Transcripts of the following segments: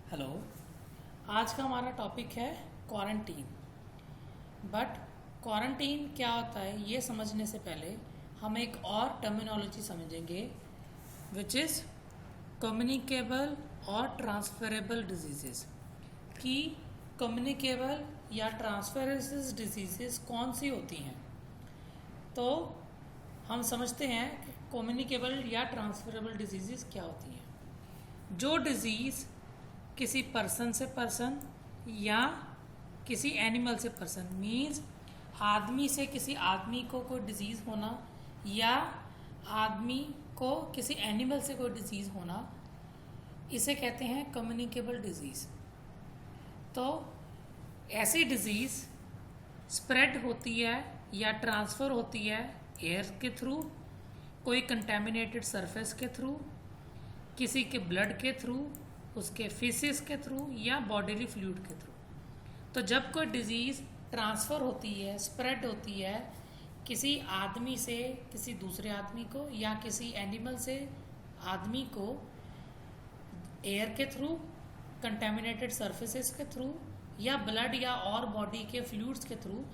Hello. आज का हमारा टॉपिक है क्वारंटीन। बट क्वारंटीन क्या होता है ये समझने से पहले हम एक और टर्मिनोलॉजी समझेंगे विच इज़ कम्युनिकेबल और ट्रांसफरेबल डिजीज़ेस। कि कम्युनिकेबल या ट्रांसफरेबल डिजीज़ेस कौन सी होती हैं। तो हम समझते हैं कि कम्युनिकेबल या ट्रांसफरेबल डिजीज़ेस क्या होती हैं। जो डिज़ीज़ किसी पर्सन से पर्सन या किसी एनिमल से पर्सन मीन्स आदमी से किसी आदमी को कोई डिजीज़ होना या आदमी को किसी एनिमल से कोई डिजीज़ होना, इसे कहते हैं कम्युनिकेबल डिजीज़। तो ऐसी डिजीज़ स्प्रेड होती है या ट्रांसफ़र होती है एयर के थ्रू, कोई कंटेमिनेटेड सरफेस के थ्रू, किसी के ब्लड के थ्रू, उसके फीसिस के थ्रू या बॉडीली फ्लूइड के थ्रू। तो जब कोई डिजीज़ ट्रांसफ़र होती है, स्प्रेड होती है किसी आदमी से किसी दूसरे आदमी को या किसी एनिमल से आदमी को एयर के थ्रू, कंटेमिनेटेड सरफेसेस के थ्रू या ब्लड या और बॉडी के फ्लूइड्स के थ्रू,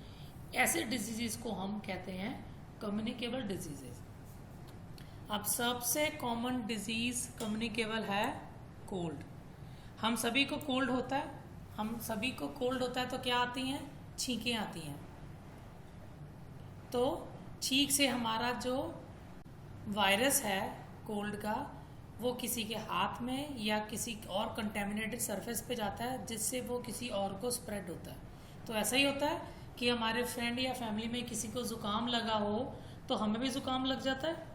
ऐसे डिजीज़ को हम कहते हैं कम्युनिकेबल डिजीज़ेस। अब सबसे कॉमन डिजीज़ कम्युनिकेबल है कोल्ड। हम सभी को कोल्ड होता है, तो क्या आती हैं? छींकें आती हैं। तो छींक से हमारा जो वायरस है कोल्ड का, वो किसी के हाथ में या किसी और कंटेमिनेटेड सरफेस पे जाता है, जिससे वो किसी और को स्प्रेड होता है। तो ऐसा ही होता है कि हमारे फ्रेंड या फैमिली में किसी को ज़ुकाम लगा हो तो हमें भी ज़ुकाम लग जाता है।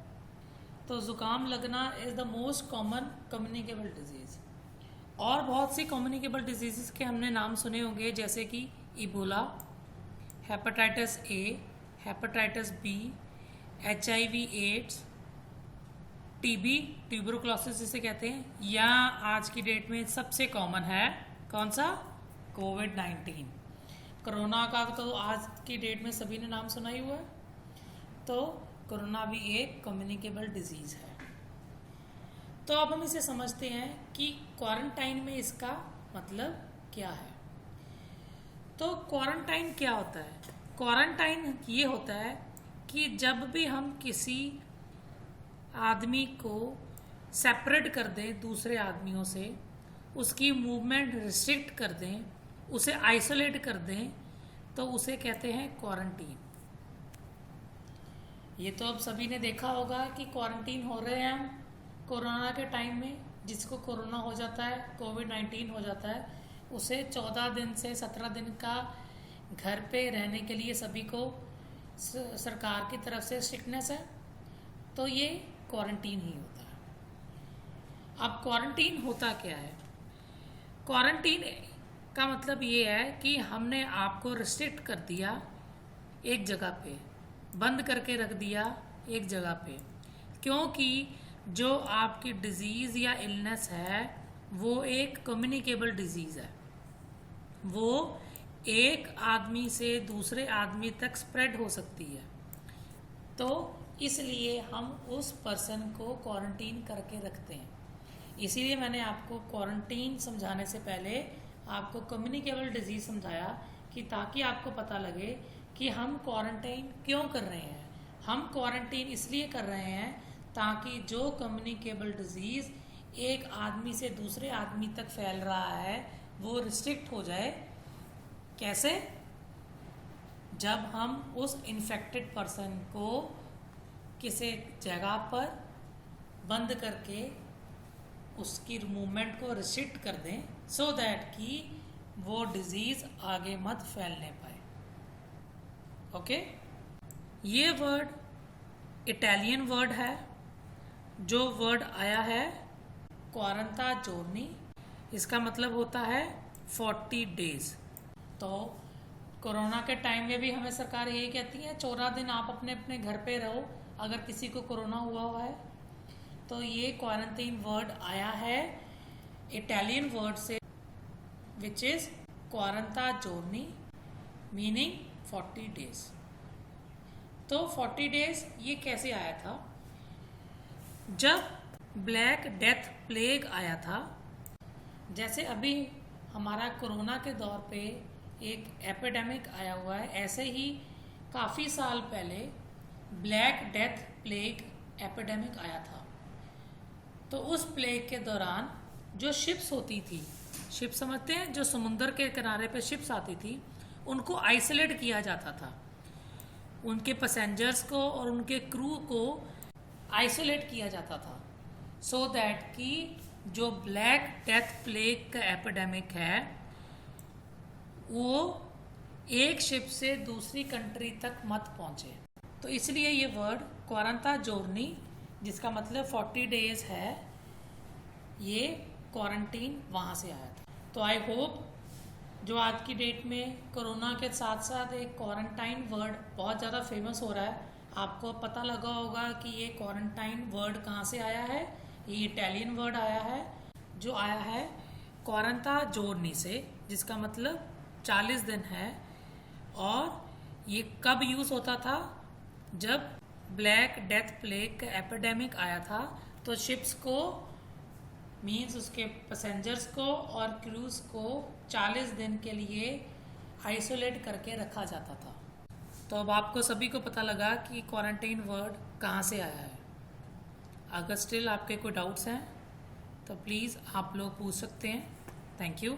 तो ज़ुकाम लगना is the most common communicable disease. और बहुत सी कम्युनिकेबल डिजीज़ के हमने नाम सुने होंगे, जैसे कि Ebola, hepatitis A, hepatitis B, HIV AIDS, TB, tuberculosis जिसे कहते हैं, या आज की डेट में सबसे कॉमन है कौन सा? कोविड-19। कोरोना का तो आज की डेट में सभी ने नाम सुना ही हुआ है। तो कोरोना भी एक कम्युनिकेबल डिजीज़ है। तो अब हम इसे समझते हैं कि क्वारंटाइन में इसका मतलब क्या है। तो क्वारंटाइन क्या होता है? क्वारंटाइन ये होता है कि जब भी हम किसी आदमी को सेपरेट कर दें दूसरे आदमियों से, उसकी मूवमेंट रिस्ट्रिक्ट कर दें, उसे आइसोलेट कर दें, तो उसे कहते हैं क्वारंटीन। ये तो अब सभी ने देखा होगा कि क्वारंटीन हो रहे हैं हम कोरोना के टाइम में। जिसको कोरोना हो जाता है, कोविड-19 हो जाता है, उसे 14 दिन से 17 दिन का घर पे रहने के लिए सभी को सरकार की तरफ से स्ट्रिक्टनेस है। तो ये क्वारंटीन ही होता है। अब क्वारंटीन होता क्या है? क्वारंटीन का मतलब ये है कि हमने आपको रिस्ट्रिक्ट कर दिया एक जगह पे, बंद करके रख दिया एक जगह पे, क्योंकि जो आपकी डिजीज़ या इलनेस है वो एक कम्युनिकेबल डिजीज़ है। वो एक आदमी से दूसरे आदमी तक स्प्रेड हो सकती है। तो इसलिए हम उस पर्सन को क्वारंटीन करके रखते हैं। इसीलिए मैंने आपको क्वारंटीन समझाने से पहले आपको कम्युनिकेबल डिजीज़ समझाया, कि ताकि आपको पता लगे कि हम क्वारंटाइन क्यों कर रहे हैं। हम क्वारंटीन इसलिए कर रहे हैं ताकि जो कम्युनिकेबल डिजीज़ एक आदमी से दूसरे आदमी तक फैल रहा है वो रिस्ट्रिक्ट हो जाए। कैसे? जब हम उस इन्फेक्टेड पर्सन को किसी जगह पर बंद करके उसकी मूवमेंट को रिस्ट्रिक्ट कर दें, सो दैट कि वो डिजीज़ आगे मत फैलने पाए। ओके? ये वर्ड इटालियन वर्ड है। जो वर्ड आया है क्वारंटा जोर्नी, इसका मतलब होता है 40 डेज। तो कोरोना के टाइम में भी हमें सरकार यही कहती है 14 दिन आप अपने अपने घर पे रहो अगर किसी को कोरोना हुआ है। तो ये क्वारंटीन वर्ड आया है इटालियन वर्ड से, which is क्वारंटा journey, meaning 40 days. तो 40 डेज ये कैसे आया था? जब ब्लैक डेथ प्लेग आया था जैसे अभी हमारा कोरोना के दौर पे एक एपिडेमिक आया हुआ है, ऐसे ही काफ़ी साल पहले ब्लैक डेथ प्लेग एपिडेमिक आया था। तो उस प्लेग के दौरान जो शिप्स होती थी, शिप समझते हैं, जो समुंदर के किनारे पे शिप्स आती थी, उनको आइसोलेट किया जाता था। उनके पैसेंजर्स को और उनके क्रू को आइसोलेट किया जाता था, सो दैट कि जो ब्लैक डेथ प्लेग का एपिडेमिक है वो एक शिप से दूसरी कंट्री तक मत पहुंचे। तो इसलिए ये वर्ड क्वारंटा जोर्नी, जिसका मतलब 40 डेज है, ये क्वारंटीन वहाँ से आया था। तो आई होप जो आज की डेट में कोरोना के साथ साथ एक क्वारंटाइन वर्ड बहुत ज़्यादा फेमस हो रहा है, आपको पता लगा होगा कि ये क्वारंटाइन वर्ड कहाँ से आया है। ये इटालियन वर्ड आया है, जो आया है क्वारंटा जोर्नी से, जिसका मतलब 40 दिन है। और ये कब यूज़ होता था? जब ब्लैक डेथ प्लेग का एपिडेमिक आया था, तो शिप्स को मीन्स उसके पैसेंजर्स को और क्रूज को 40 दिन के लिए आइसोलेट करके रखा जाता था। तो अब आपको सभी को पता लगा कि क्वारंटाइन वर्ड कहाँ से आया है। अगर स्टिल आपके कोई डाउट्स हैं तो प्लीज़ आप लोग पूछ सकते हैं। Thank you.